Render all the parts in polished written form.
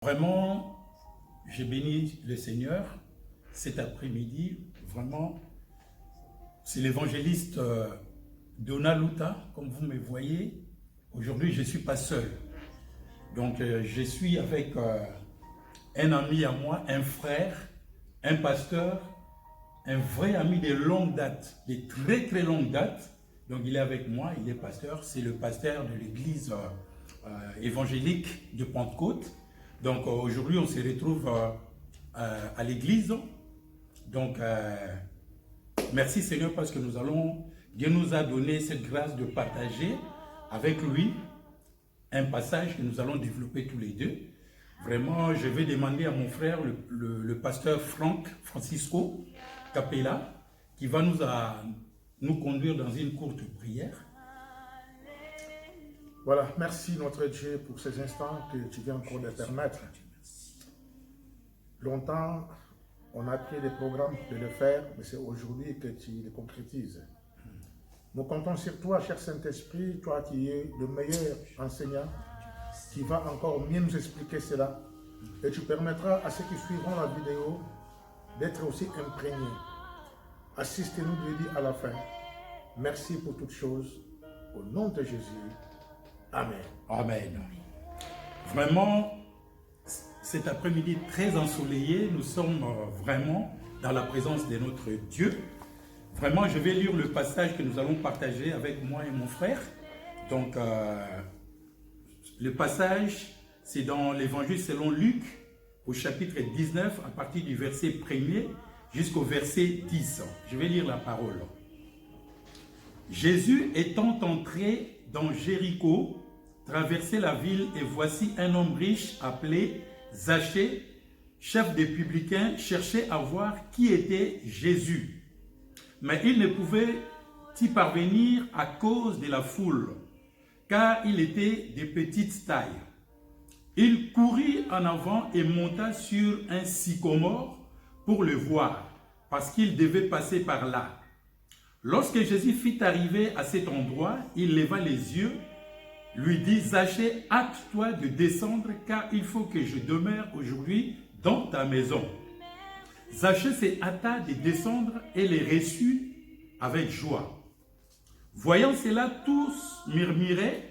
Vraiment, j'ai béni le Seigneur cet après-midi. Vraiment, c'est l'évangéliste Donald Luta, comme vous me voyez. Aujourd'hui, je ne suis pas seul. Donc, je suis avec un ami à moi, un frère, un pasteur, un vrai ami de longue date, de très très longue date. Donc, il est avec moi, il est pasteur. C'est le pasteur de l'église évangélique de Pentecôte. Donc aujourd'hui, on se retrouve à l'église. Donc, merci Seigneur parce que Dieu nous a donné cette grâce de partager avec lui un passage que nous allons développer tous les deux. Vraiment, je vais demander à mon frère, le pasteur Francisco Capella, qui va nous conduire dans une courte prière. Voilà, merci notre Dieu pour ces instants que tu viens encore de permettre. Longtemps, on a pris des programmes de le faire, mais c'est aujourd'hui que tu les concrétises. Nous comptons sur toi, cher Saint-Esprit, toi qui es le meilleur enseignant, qui va encore mieux nous expliquer cela. Et tu permettras à ceux qui suivront la vidéo d'être aussi imprégnés. Assistez-nous de dire à la fin. Merci pour toutes choses. Au nom de Jésus. Amen. Amen. Vraiment, cet après-midi très ensoleillé, nous sommes vraiment dans la présence de notre Dieu. Vraiment, je vais lire le passage que nous allons partager avec moi et mon frère. Donc, le passage, c'est dans l'évangile selon Luc, au chapitre 19, à partir du verset 1er jusqu'au verset 10. Je vais lire la parole. Jésus étant entré dans Jéricho, traversait la ville et voici un homme riche appelé Zachée, chef des publicains, cherchait à voir qui était Jésus. Mais il ne pouvait y parvenir à cause de la foule, car il était de petite taille. Il courut en avant et monta sur un sycomore pour le voir, parce qu'il devait passer par là. Lorsque Jésus fut arrivé à cet endroit, il leva les yeux, lui dit, Zachée, hâte-toi de descendre, car il faut que je demeure aujourd'hui dans ta maison. Zachée se hâta de descendre et les reçut avec joie. Voyant cela, tous murmuraient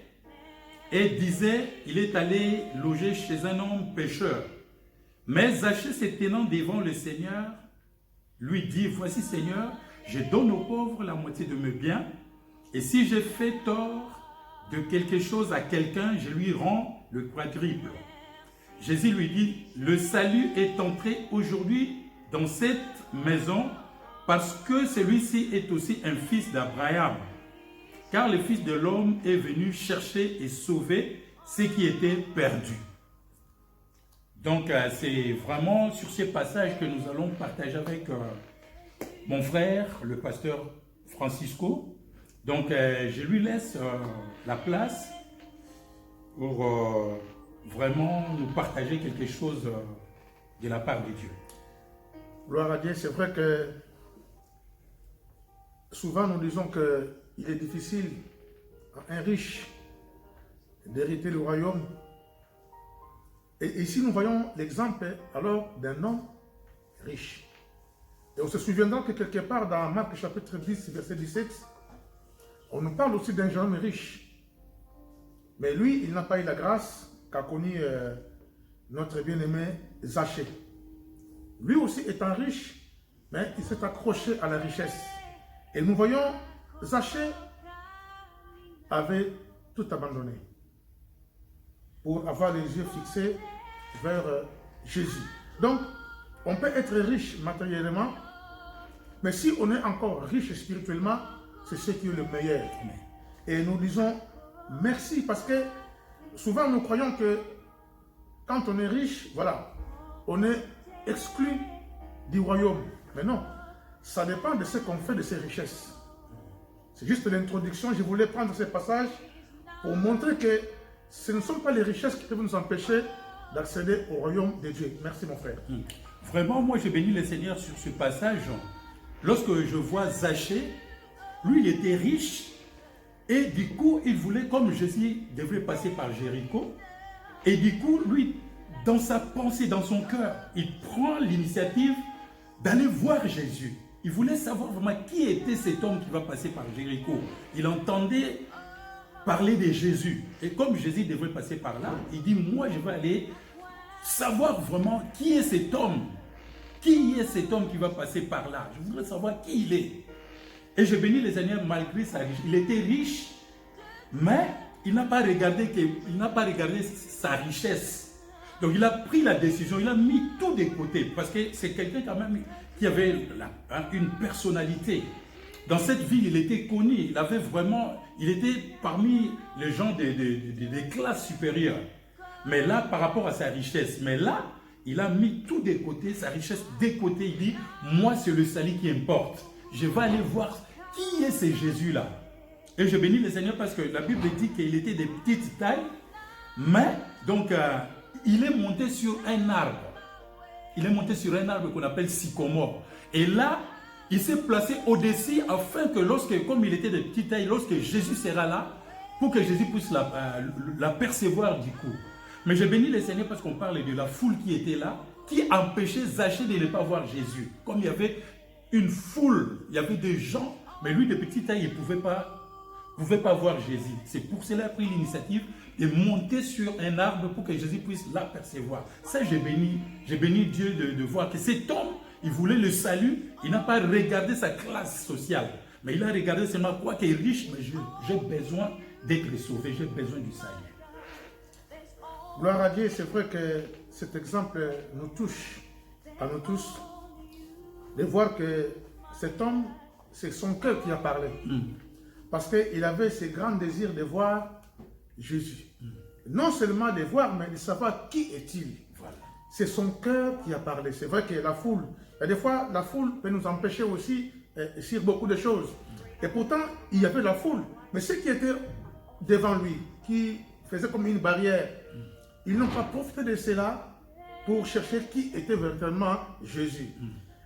et disaient, il est allé loger chez un homme pécheur. Mais Zachée, se tenant devant le Seigneur, lui dit, voici Seigneur, je donne aux pauvres la moitié de mes biens, et si j'ai fait tort de quelque chose à quelqu'un, je lui rends le quadruple. Jésus lui dit, le salut est entré aujourd'hui dans cette maison, parce que celui-ci est aussi un fils d'Abraham. Car le Fils de l'homme est venu chercher et sauver ce qui était perdu. Donc, c'est vraiment sur ces passages que nous allons partager avec mon frère, le pasteur Francisco. Donc, je lui laisse la place pour vraiment nous partager quelque chose de la part de Dieu. Gloire à Dieu, c'est vrai que souvent nous disons qu'il est difficile à un riche d'hériter le royaume. Et ici nous voyons l'exemple alors d'un homme riche. Et on se souviendra que quelque part dans Marc chapitre 10, verset 17, on nous parle aussi d'un jeune homme riche. Mais lui, il n'a pas eu la grâce qu'a connu notre bien-aimé Zachée. Lui aussi étant riche, mais il s'est accroché à la richesse. Et nous voyons, Zachée avait tout abandonné pour avoir les yeux fixés vers Jésus. Donc, on peut être riche matériellement, mais si on est encore riche spirituellement, c'est ce qui est le meilleur. Et nous disons merci parce que souvent nous croyons que quand on est riche, voilà, on est exclu du royaume. Mais non, ça dépend de ce qu'on fait de ces richesses. C'est juste l'introduction. Je voulais prendre ce passage pour montrer que ce ne sont pas les richesses qui peuvent nous empêcher d'accéder au royaume de Dieu. Merci mon frère. Vraiment, moi j'ai béni le Seigneur sur ce passage. Lorsque je vois Zachée, lui il était riche et du coup il voulait, comme Jésus devait passer par Jéricho, et du coup lui dans sa pensée, dans son cœur, il prend l'initiative d'aller voir Jésus. Il voulait savoir vraiment qui était cet homme qui va passer par Jéricho. Il entendait parler de Jésus. Et comme Jésus devait passer par là, il dit, moi je vais aller savoir vraiment qui est cet homme. Qui est cet homme qui va passer par là? Je voudrais savoir qui il est. Et je bénis le Seigneur malgré sa richesse. Il était riche, mais il n'a pas regardé sa richesse. Donc il a pris la décision, il a mis tout de côté. Parce que c'est quelqu'un quand même qui avait une personnalité. Dans cette ville, il était connu. Il était parmi les gens des classes supérieures. Mais là, par rapport à sa richesse, il a mis tout de côté, sa richesse de côté. Il dit, moi c'est le salut qui importe. Je vais aller voir qui est ce Jésus-là. Et je bénis le Seigneur parce que la Bible dit qu'il était de petite taille, mais donc il est monté sur un arbre. Il est monté sur un arbre qu'on appelle sycomore. Et là, il s'est placé au-dessus afin que comme il était de petite taille, lorsque Jésus sera là, pour que Jésus puisse la percevoir du coup. Mais je bénis le Seigneur parce qu'on parle de la foule qui était là, qui empêchait Zachée de ne pas voir Jésus. Comme il y avait une foule, il y avait des gens, mais lui de petite taille, il ne pouvait pas voir Jésus. C'est pour cela qu'il a pris l'initiative de monter sur un arbre pour que Jésus puisse l'apercevoir. Ça, j'ai béni Dieu de voir que cet homme, il voulait le salut, il n'a pas regardé sa classe sociale, mais il a regardé seulement quoi qu'il est riche, mais j'ai besoin d'être sauvé, j'ai besoin du salut. Gloire à Dieu, c'est vrai que cet exemple nous touche à nous tous, de voir que cet homme, c'est son cœur qui a parlé. Parce qu'il avait ce grand désir de voir Jésus. Non seulement de voir, mais de savoir qui est-il. Voilà. C'est son cœur qui a parlé. C'est vrai que la foule, et des fois, la foule peut nous empêcher aussi sur beaucoup de choses. Et pourtant, il y avait la foule. Mais ceux qui étaient devant lui, qui faisaient comme une barrière, ils n'ont pas profité de cela pour chercher qui était véritablement Jésus.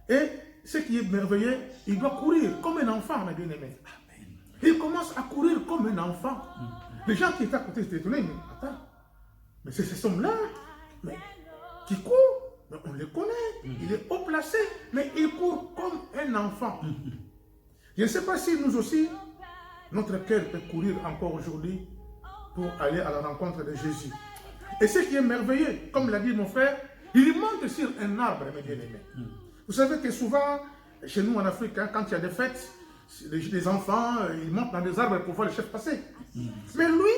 Et ce qui est merveilleux, il doit courir comme un enfant, mes bien-aimés. Il commence à courir comme un enfant. Les gens qui étaient à côté étaient étonnés, mais attends, mais c'est cet homme-là, mais qui court, mais on le connaît, il est haut placé, mais il court comme un enfant. Je ne sais pas si nous aussi, notre cœur peut courir encore aujourd'hui pour aller à la rencontre de Jésus. Et ce qui est merveilleux, comme l'a dit mon frère, il monte sur un arbre, mes bien-aimés. Vous savez que souvent, chez nous en Afrique, quand il y a des fêtes, les enfants, ils montent dans des arbres pour voir le chef passer. Mais lui,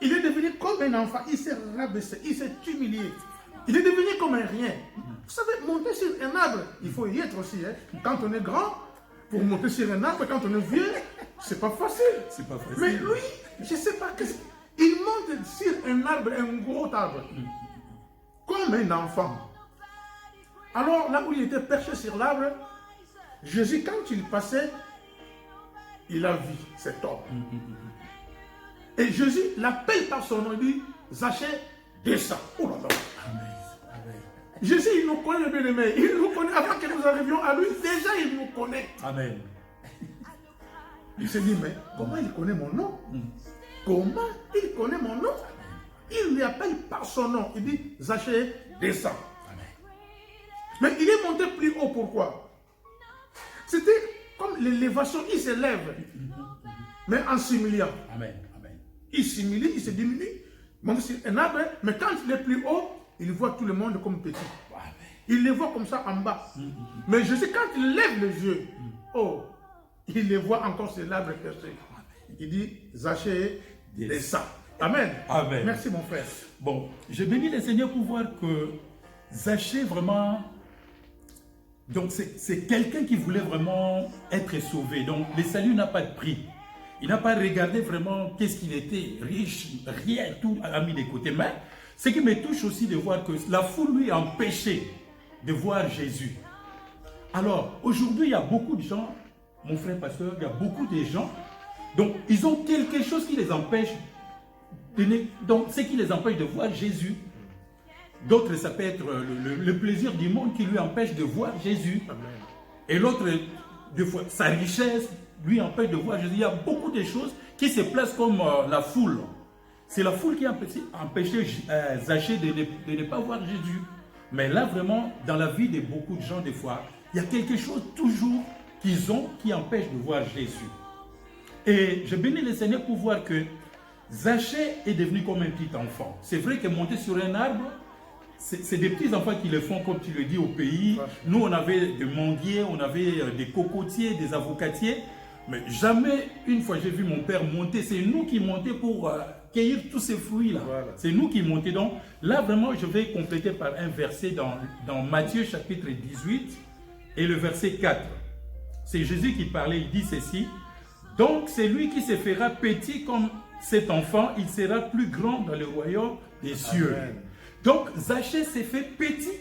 il est devenu comme un enfant. Il s'est rabaissé, il s'est humilié. Il est devenu comme un rien. Vous savez, monter sur un arbre, il faut y être aussi. Quand on est grand, pour monter sur un arbre, quand on est vieux, c'est pas facile. C'est pas facile. Mais lui, je ne sais pas, il monte sur un arbre, un gros arbre, comme un enfant. Alors, là où il était perché sur l'arbre, Jésus, quand il passait, il a vu cet homme. Et Jésus l'appelle par son nom, il dit, Zachée, descends. Oh là là. Amen. Jésus, il nous connaît, le bien-aimé. Il nous connaît avant que nous arrivions à lui. Déjà, il nous connaît. Amen. Il s'est dit, mais comment il connaît mon nom? Comment il connaît mon nom? Il l'appelle par son nom. Il dit, Zachée, descends. Mais il est monté plus haut, pourquoi? C'était comme l'élévation, il s'élève, mais en s'humiliant. Amen. Il s'humilie, il se diminue, monte sur un arbre, mais quand il est plus haut, il voit tout le monde comme petit. Il les voit comme ça en bas. Mais je sais, quand il lève les yeux, oh, il les voit encore sur l'arbre perché. Il dit, Zachée, descends. Amen. Merci mon frère. Bon, je bénis le Seigneur pour voir que Zachée vraiment... Donc c'est quelqu'un qui voulait vraiment être sauvé. Donc le salut n'a pas de prix. Il n'a pas regardé vraiment qu'est-ce qu'il était, riche, rien, tout a mis de côté. Mais ce qui me touche aussi de voir que la foule lui a empêché de voir Jésus. Alors aujourd'hui il y a beaucoup de gens, mon frère pasteur, il y a beaucoup de gens, donc ils ont quelque chose qui les empêche, donc ce qui les empêche de voir Jésus. D'autres, ça peut être le plaisir du monde qui lui empêche de voir Jésus. Amen. Et l'autre, des fois, sa richesse lui empêche de voir Jésus. Il y a beaucoup de choses qui se placent comme la foule. C'est la foule qui a empêché Zachée de ne pas voir Jésus. Mais là, vraiment, dans la vie de beaucoup de gens, des fois, il y a quelque chose toujours qu'ils ont qui empêche de voir Jésus. Et je bénis le Seigneur pour voir que Zachée est devenu comme un petit enfant. C'est vrai que monter sur un arbre, c'est des petits enfants qui le font, comme tu le dis, au pays. Nous, on avait des manguiers, on avait des cocotiers, des avocatiers. Mais jamais, une fois, j'ai vu mon père monter. C'est nous qui montions pour cueillir tous ces fruits-là. Voilà. C'est nous qui montions. Donc, là, vraiment, je vais compléter par un verset dans Matthieu, chapitre 18, et le verset 4. C'est Jésus qui parlait, il dit ceci. Donc, c'est lui qui se fera petit comme cet enfant, il sera plus grand dans le royaume des cieux. Amen. Donc, Zachée s'est fait petit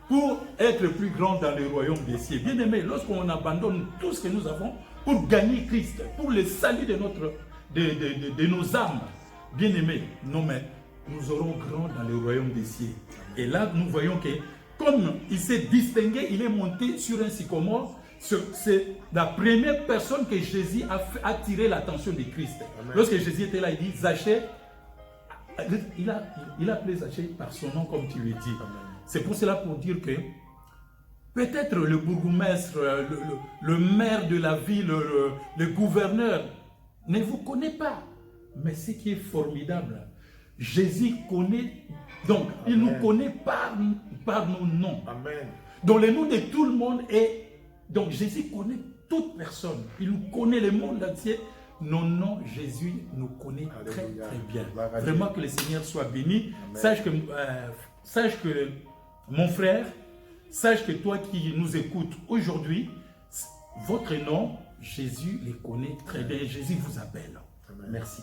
pour être plus grand dans le royaume des cieux. Bien aimé, lorsqu'on abandonne tout ce que nous avons pour gagner Christ, pour le salut de nos âmes, bien aimé, non mais nous aurons grand dans le royaume des cieux. Et là, nous voyons que comme il s'est distingué, il est monté sur un sycomore. C'est la première personne que Jésus a attiré l'attention de Christ. Amen. Lorsque Jésus était là, il dit Zachée, il a appelé Zachée par son nom comme tu le dis. C'est pour cela pour dire que peut-être le bourgmestre, le maire de la ville, le gouverneur ne vous connaît pas. Mais ce qui est formidable, Jésus connaît, donc Amen. Il nous connaît par nos noms. Amen. Donc le nom de tout le monde est... Donc Jésus connaît toute personne. Il nous connaît le monde entier. Nos noms, Jésus nous connaît très bien. Vraiment que le Seigneur soit béni. Sache que mon frère, sache que toi qui nous écoutes aujourd'hui, votre nom, Jésus les connaît très bien. Jésus vous appelle. Amen. Merci.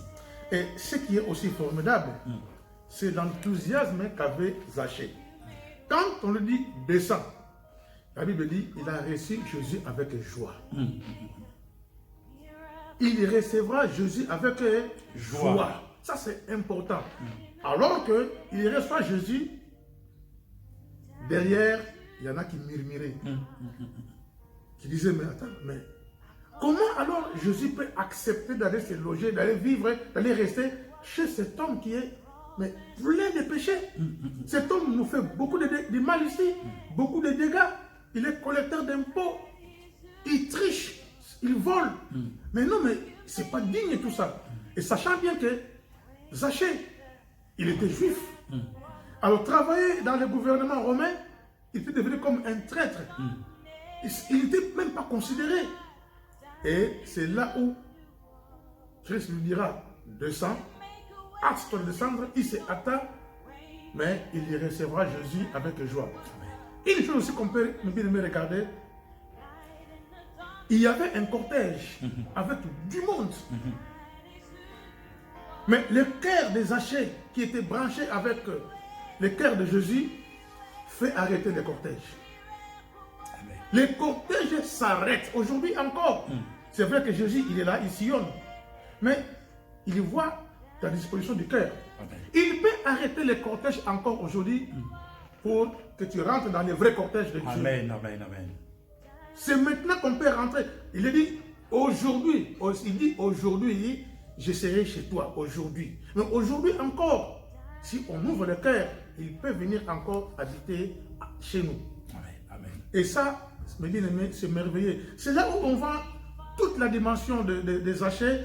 Et ce qui est aussi formidable, c'est l'enthousiasme qu'avait Zachée. Quand on le dit descend, la Bible dit il a reçu Jésus avec joie. Il recevra Jésus avec joie. Ça, c'est important. Alors qu'il reçoit Jésus, derrière, il y en a qui murmuraient. Qui disaient, mais attends, mais comment alors Jésus peut accepter d'aller se loger, d'aller vivre, d'aller rester chez cet homme qui est plein de péchés? Cet homme nous fait beaucoup de mal ici, beaucoup de dégâts. Il est collecteur d'impôts, il triche, il vole. Mais non, mais c'est pas digne tout ça. Et sachant bien que Zachée, il était juif. Alors travailler dans le gouvernement romain, il était devenu comme un traître. Il n'était même pas considéré. Et c'est là où Christ lui dira, descends, hâte-toi de descendre, il se hâta, mais il y recevra Jésus avec joie. Une chose aussi qu'on peut me regarder, il y avait un cortège avec du monde. Mais le cœur des Zachée qui était branché avec le cœur de Jésus fait arrêter le cortège. Le cortège s'arrête. Aujourd'hui encore, c'est vrai que Jésus, il est là, il sillonne. Mais il voit la disposition du cœur. Il peut arrêter le cortège encore aujourd'hui pour que tu rentres dans le vrai cortège de Dieu. Amen, amen, amen. C'est maintenant qu'on peut rentrer. Il dit aujourd'hui, je serai chez toi aujourd'hui. Mais aujourd'hui encore, si on ouvre le cœur, il peut venir encore habiter chez nous. Amen, amen. Et ça, mes bien-aimés, c'est merveilleux. C'est là où on voit toute la dimension des Zachée.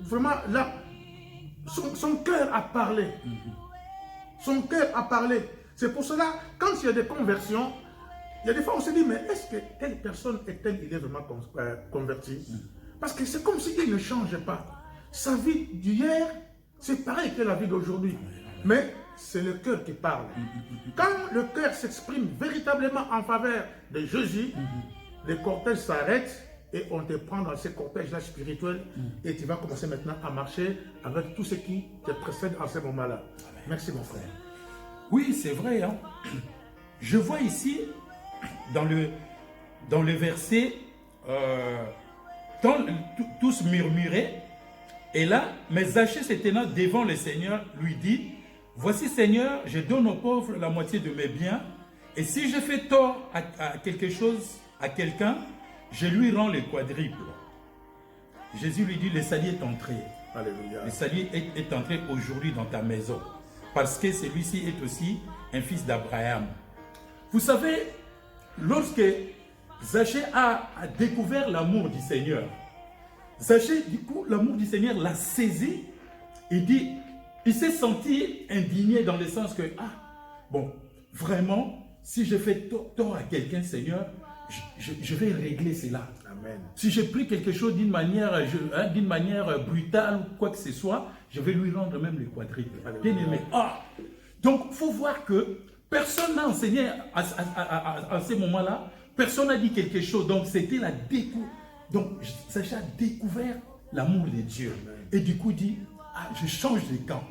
Vraiment, là, son cœur a parlé. Son cœur a parlé. C'est pour cela, quand il y a des conversions, il y a des fois on se dit, mais est-ce que telle personne il est vraiment converti? Parce que c'est comme s'il ne changeait pas. Sa vie d'hier, c'est pareil que la vie d'aujourd'hui. Mais c'est le cœur qui parle. Quand le cœur s'exprime véritablement en faveur de Jésus, le cortège s'arrête et on te prend dans ce cortège-là spirituel et tu vas commencer maintenant à marcher avec tout ce qui te précède en ce moment-là. Merci mon frère. Oui, c'est vrai. Hein? Je vois ici, dans le verset, tous murmuraient. Et là, mais Zachée se tenant devant le Seigneur lui dit, « Voici Seigneur, je donne aux pauvres la moitié de mes biens, et si je fais tort à quelque chose, à quelqu'un, je lui rends le quadruple. » Jésus lui dit, « Le salut est entré. » Alléluia. Le salut est entré aujourd'hui dans ta maison. Parce que celui-ci est aussi un fils d'Abraham. Vous savez, lorsque Zachée a découvert l'amour du Seigneur, Zachée, du coup, l'amour du Seigneur l'a saisi et dit, il s'est senti indigné dans le sens que, bon, vraiment, si je fais tort à quelqu'un, Seigneur, je vais régler cela. Amen. Si j'ai pris quelque chose d'une manière brutale ou quoi que ce soit, je vais lui rendre même le quadruple. Bien aimé. Donc, il faut voir que personne n'a enseigné à ce moment-là, personne n'a dit quelque chose. Donc, c'était la découverte. Donc, Zachée a découvert l'amour de Dieu. Et du coup, il dit, je change de camp.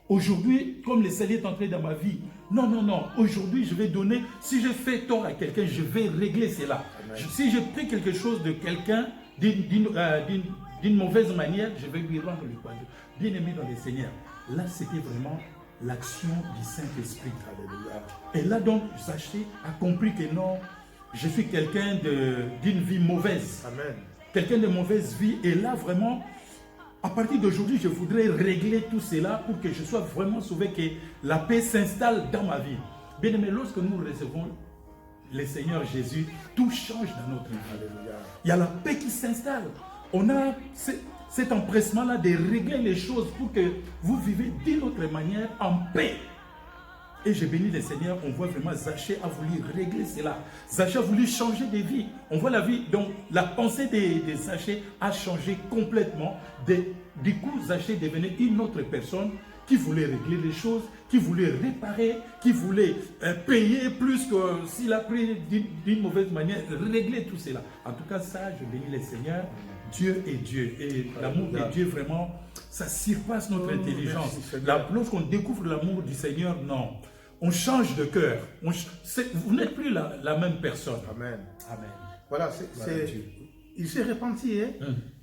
Aujourd'hui, comme le salut est entré dans ma vie, non, aujourd'hui, je vais donner, si je fais tort à quelqu'un, je vais régler cela. Si j'ai pris quelque chose de quelqu'un d'une mauvaise manière, je vais lui rendre le quadruple. Bien aimé dans le Seigneur, là, c'était vraiment l'action du Saint-Esprit. Et là, donc, Zachée a compris que non, je suis quelqu'un d'une vie mauvaise. Amen. Quelqu'un de mauvaise vie. Et là, vraiment, à partir d'aujourd'hui, je voudrais régler tout cela pour que je sois vraiment sauvé, que la paix s'installe dans ma vie. Bien aimé, lorsque nous recevons le Seigneur Jésus, tout change dans notre vie. Alléluia. Il y a la paix qui s'installe. On a cet empressement-là de régler les choses pour que vous vivez d'une autre manière en paix. Et j'ai béni le Seigneur, on voit vraiment Zachée a voulu régler cela. Zachée a voulu changer de vie. On voit la vie, donc la pensée de Zachée a changé complètement. Du coup, Zachée devenait une autre personne qui voulait régler les choses, qui voulait réparer, qui voulait payer plus que s'il a pris d'une mauvaise manière, régler tout cela. En tout cas, ça, je bénis le Seigneur. Dieu est Dieu. Et l'amour de Dieu, vraiment, ça surpasse notre intelligence. Lorsqu'on découvre l'amour du Seigneur, non. On change de cœur. Vous n'êtes plus la même personne. Amen. Amen. Voilà, il s'est repenti.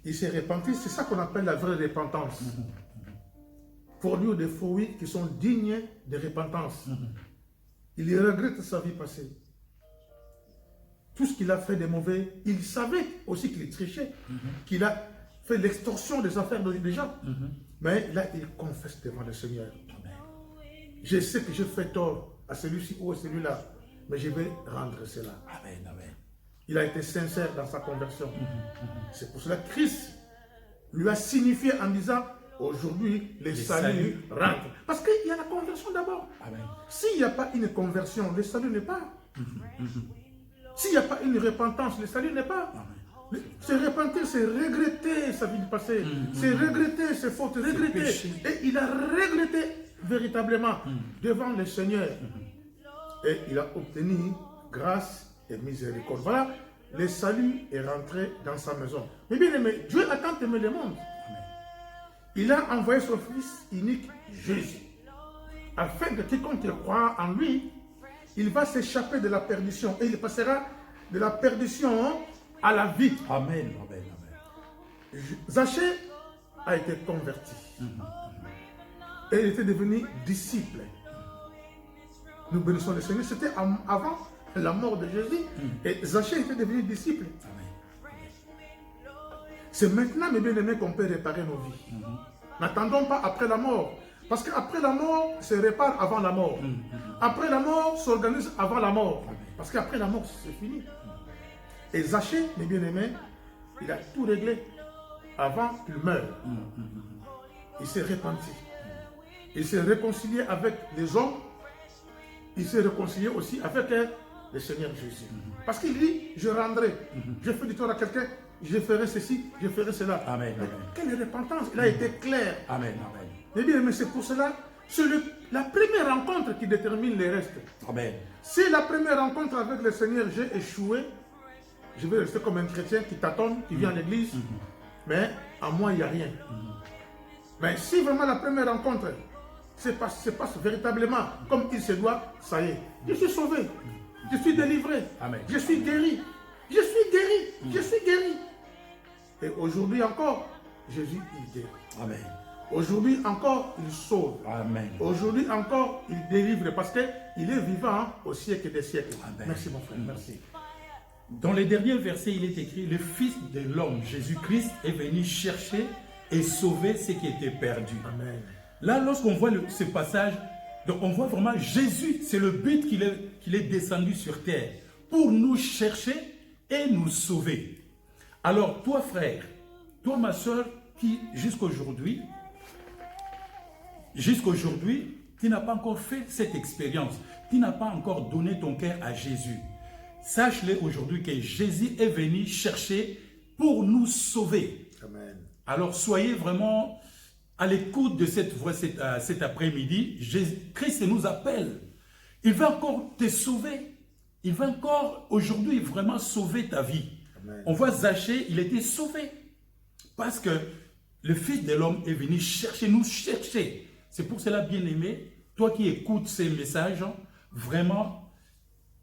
Il s'est repenti, c'est ça qu'on appelle la vraie repentance. Produire des fruits qui sont dignes de repentance. Il regrette sa vie passée. Tout ce qu'il a fait de mauvais, il savait aussi qu'il trichait, qu'il a fait l'extorsion des affaires des gens. Mais là, il confesse devant le Seigneur. Je sais que je fais tort à celui-ci ou à celui-là, mais je vais rendre cela. Amen, amen. Il a été sincère dans sa conversion. C'est pour cela que Christ lui a signifié en disant, aujourd'hui, le salut rentre. Parce qu'il y a la conversion d'abord. S'il n'y a pas une conversion, le salut n'est pas. S'il n'y a pas une repentance, le salut n'est pas. Se repentir, c'est regretter sa vie du passé. C'est regretter ses fautes, regretter. Et il a regretté véritablement devant le Seigneur. Et il a obtenu grâce et miséricorde. Voilà, le salut est rentré dans sa maison. Mais bien aimé, Dieu a tant aimé le monde. Il a envoyé son Fils unique, Jésus, afin que quiconque croit en lui, il va s'échapper de la perdition. Et il passera de la perdition à la vie. Amen, amen, amen. Zachée a été converti. Et il était devenu disciple. Nous bénissons le Seigneur. C'était avant la mort de Jésus. Et Zachée était devenu disciple. C'est maintenant, mes bien-aimés, qu'on peut réparer nos vies. N'attendons pas après la mort. Parce qu'après la mort, se répare avant la mort. Après la mort, s'organise avant la mort. Parce qu'après la mort, c'est fini. Et Zachée, mes bien-aimés, il a tout réglé avant qu'il meure. Il s'est repenti. Il s'est réconcilié avec les hommes. Il s'est réconcilié aussi avec le Seigneur Jésus. Parce qu'il dit, je rendrai. Je fais du tort à quelqu'un, je ferai ceci, je ferai cela. Amen, amen. Quelle repentance. Il a été clair. Amen, amen. Eh bien, mais c'est pour cela, c'est la première rencontre qui détermine les restes. Amen. Si la première rencontre avec le Seigneur, j'ai échoué, je vais rester comme un chrétien qui tâtonne, qui vient à l'église, mais en moi, il n'y a rien. Mais si vraiment la première rencontre se passe véritablement comme il se doit, ça y est, je suis sauvé, je suis délivré, Amen. je suis guéri, je suis guéri, je suis guéri. Et aujourd'hui encore, Jésus, il guérit. Amen. Aujourd'hui encore, il sauve. Amen. Aujourd'hui encore, il délivre parce qu'il est vivant au siècle des siècles. Amen. Merci mon frère, merci. Dans les derniers versets, il est écrit, le Fils de l'homme, Jésus-Christ, est venu chercher et sauver ce qui était perdu. Amen. Là, lorsqu'on voit ce passage, donc on voit vraiment Jésus, c'est le but qu'il est descendu sur terre pour nous chercher et nous sauver. Alors, toi frère, toi ma soeur, qui jusqu'aujourd'hui, tu n'as pas encore fait cette expérience, tu n'as pas encore donné ton cœur à Jésus. Sache-le aujourd'hui que Jésus est venu chercher pour nous sauver. Amen. Alors soyez vraiment à l'écoute de cette voix cet après-midi. Christ nous appelle. Il va encore te sauver. Il va encore aujourd'hui vraiment sauver ta vie. Amen. On voit Zachée, il était sauvé. Parce que le Fils de l'homme est venu nous chercher. C'est pour cela, bien-aimé, toi qui écoutes ces messages, vraiment,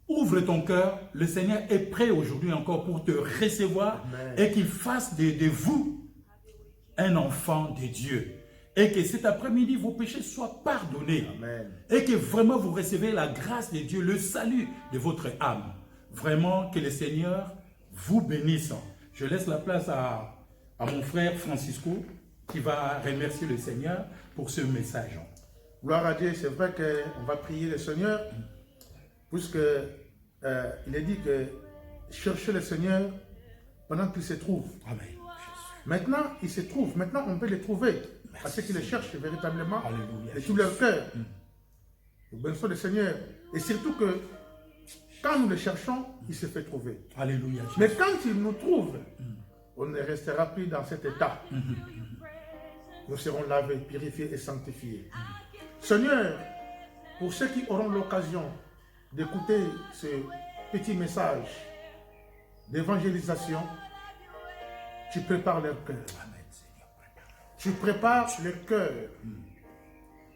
ouvre ton cœur. Le Seigneur est prêt aujourd'hui encore pour te recevoir. Amen. Et qu'il fasse de vous un enfant de Dieu. Et que cet après-midi, vos péchés soient pardonnés. Amen. Et que vraiment vous recevez la grâce de Dieu, le salut de votre âme. Vraiment que le Seigneur vous bénisse. Je laisse la place à mon frère Francisco qui va remercier le Seigneur pour ce message. Gloire à Dieu, c'est vrai qu'on va prier le Seigneur, puisque il est dit que chercher le Seigneur pendant qu'il se trouve. Amen. Maintenant, il se trouve. Maintenant, on peut le trouver. À ceux qui le cherchent véritablement. Alléluia, de tout leur cœur. Nous bénissons le Seigneur. Et surtout que quand nous le cherchons, il se fait trouver. Alléluia. Mais quand il nous trouve, on ne restera plus dans cet état. Nous serons lavés, purifiés et sanctifiés. Seigneur, pour ceux qui auront l'occasion d'écouter ce petit message d'évangélisation, tu prépares leur cœur. Tu prépares le cœur.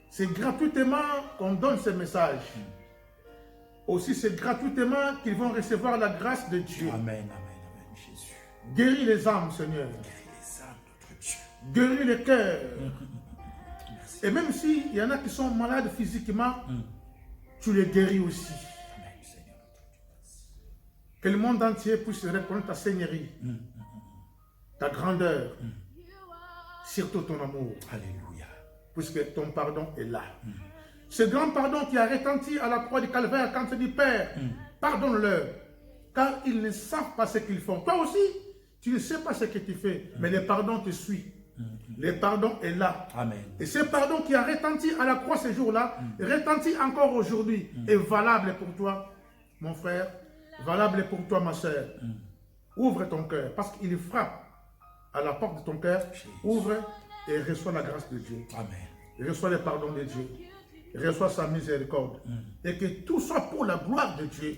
C'est gratuitement qu'on donne ce message. Aussi, c'est gratuitement qu'ils vont recevoir la grâce de Dieu. Amen, amen, amen, Jésus. Guéris les âmes, Seigneur. Guéris les âmes, notre Dieu. Guéris les cœurs. Et même s'il y en a qui sont malades physiquement, tu les guéris aussi. Amen, Seigneur, notre Dieu. Que le monde entier puisse reconnaître ta seigneurie, ta grandeur, surtout ton amour. Alléluia. Puisque ton pardon est là. Ce grand pardon qui a retenti à la croix du calvaire quand tu dis Père, pardonne-leur, car ils ne savent pas ce qu'ils font. Toi aussi, tu ne sais pas ce que tu fais, mais le pardon te suit. Le pardon est là. Amen. Et ce pardon qui a retenti à la croix ce jour-là, retentit encore aujourd'hui, est valable pour toi, mon frère, valable pour toi, ma soeur. Ouvre ton cœur, parce qu'il frappe à la porte de ton cœur. Ouvre et reçois la grâce de Dieu. Amen. Reçois le pardon de Dieu. Reçois sa miséricorde. Et que tout soit pour la gloire de Dieu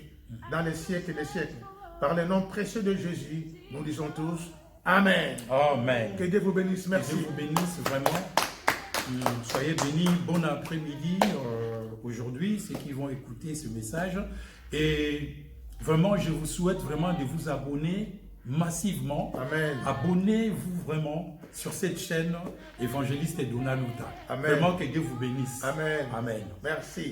dans les siècles et les siècles. Par le nom précieux de Jésus, nous disons tous Amen. Amen. Que Dieu vous bénisse. Merci. Que Dieu vous bénisse vraiment. Soyez bénis. Bon après-midi aujourd'hui, ceux qui vont écouter ce message. Et vraiment, je vous souhaite vraiment de vous abonner massivement. Amen. Abonnez-vous vraiment sur cette chaîne Évangéliste Donald Luta. Amen. Vraiment que Dieu vous bénisse. Amen. Amen. Merci.